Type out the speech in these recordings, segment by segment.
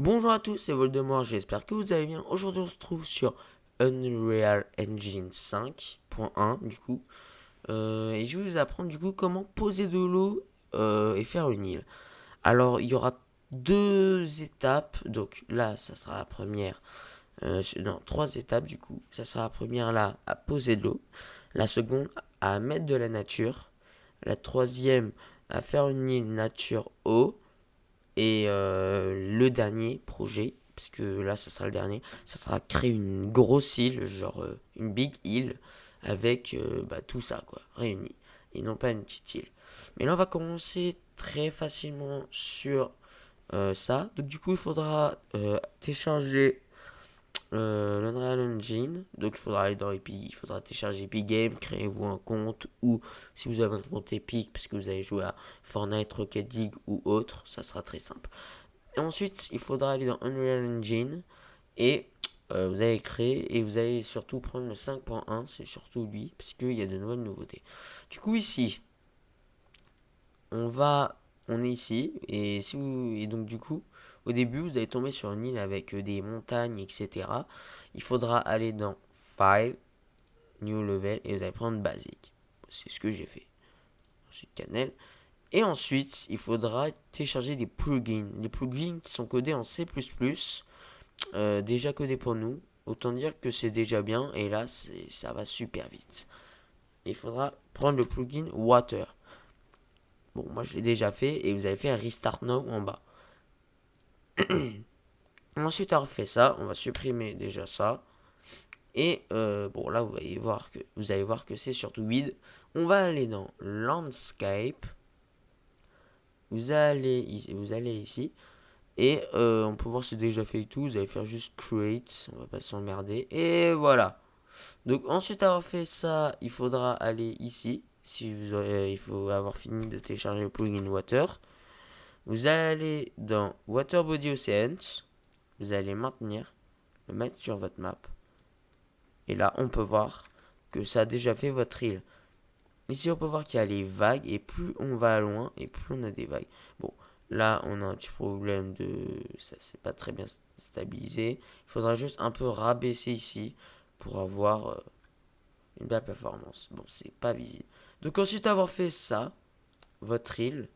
Bonjour à tous, c'est Voldemort, j'espère que vous allez bien. Aujourd'hui on se trouve sur Unreal Engine 5.1 du coup. Et je vais vous apprendre du coup comment poser de l'eau et faire une île. Alors il y aura deux étapes, donc là ça sera la première, non trois étapes du coup. Ça sera la première là à poser de l'eau, la seconde à mettre de la nature, la troisième à faire une île nature eau. Et le dernier projet, parce que là, ça sera le dernier, ça sera créer une grosse île, genre une big île, avec tout ça, quoi, réuni. Et non pas une petite île. Mais là, on va commencer très facilement sur ça. Donc, du coup, il faudra télécharger l'Unreal Engine. Donc, il faudra aller dans Epic, il faudra télécharger Epic Games, créez-vous un compte, ou si vous avez un compte Epic, parce que vous avez joué à Fortnite, Rocket League ou autre, ça sera très simple. Et ensuite, il faudra aller dans Unreal Engine et vous allez créer et vous allez surtout prendre le 5.1, c'est surtout lui, parce qu'il y a de nouvelles nouveautés. Du coup, ici, on est ici et donc du coup, au début, vous allez tomber sur une île avec des montagnes, etc. Il faudra aller dans File, New Level et vous allez prendre Basic. C'est ce que j'ai fait. Ensuite, Cannelle. Et ensuite, il faudra télécharger des plugins. Les plugins qui sont codés en C++, déjà codé pour nous. Autant dire que c'est déjà bien et là ça va super vite. Il faudra prendre le plugin Water. Bon, moi je l'ai déjà fait et vous avez fait un Restart Now en bas. Ensuite, avoir fait ça, on va supprimer déjà ça. Et bon, là vous allez voir que c'est surtout vide. On va aller dans Landscape. Vous allez ici. Et on peut voir c'est déjà fait et tout. Vous allez faire juste Create. On va pas s'emmerder. Et voilà. Donc ensuite avoir fait ça, il faudra aller ici. Si vous il faut avoir fini de télécharger le plugin Water. Vous allez aller dans Water Body Oceans. Vous allez maintenir, le mettre sur votre map. Et là, on peut voir que ça a déjà fait votre île. Ici, on peut voir qu'il y a les vagues. Et plus on va loin, et plus on a des vagues. Bon, là, on a un petit problème de... Ça, c'est pas très bien stabilisé. Il faudra juste un peu rabaisser ici pour avoir une belle performance. Bon, c'est pas visible. Donc ensuite avoir fait ça, votre île,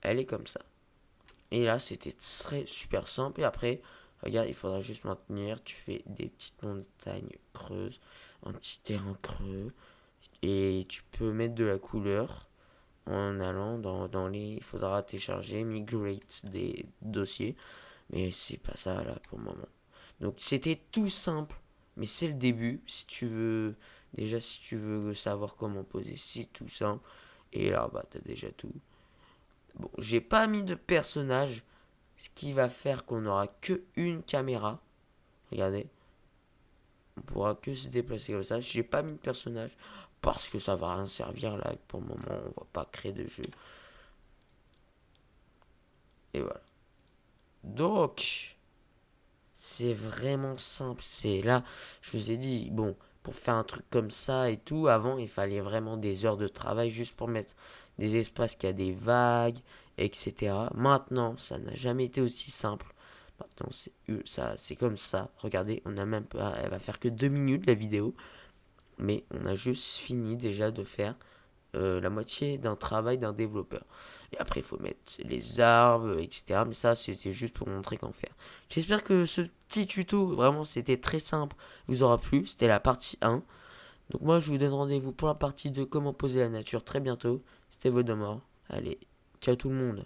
elle est comme ça. Et là, c'était très super simple. Et après, regarde, il faudra juste maintenir. Tu fais des petites montagnes creuses, un petit terrain creux. Et tu peux mettre de la couleur en allant dans les... Il faudra télécharger, migrate des dossiers. Mais c'est pas ça là pour le moment. Donc c'était tout simple. Mais c'est le début. Si tu veux... Déjà, si tu veux savoir comment poser, c'est tout simple. Et là, bah, t'as déjà tout. Bon, j'ai pas mis de personnage, ce qui va faire qu'on n'aura que une caméra. Regardez, on pourra que se déplacer comme ça. J'ai pas mis de personnage parce que ça va rien servir là. Pour le moment, on va pas créer de jeu. Et voilà. Donc, c'est vraiment simple. C'est là, je vous ai dit, bon, pour faire un truc comme ça et tout, avant, il fallait vraiment des heures de travail juste pour mettre des espaces qui a des vagues, etc. Maintenant, ça n'a jamais été aussi simple. Maintenant, c'est comme ça. Regardez, on a même pas, elle va faire que 2 minutes la vidéo, mais on a juste fini déjà de faire la moitié d'un travail d'un développeur. Et après, il faut mettre les arbres, etc. Mais ça, c'était juste pour montrer qu'en faire. J'espère que ce petit tuto, vraiment, c'était très simple, vous aura plu. C'était la partie 1. Donc moi, je vous donne rendez-vous pour la partie 2, comment poser la nature, très bientôt. C'était Voldemort. Allez, ciao tout le monde.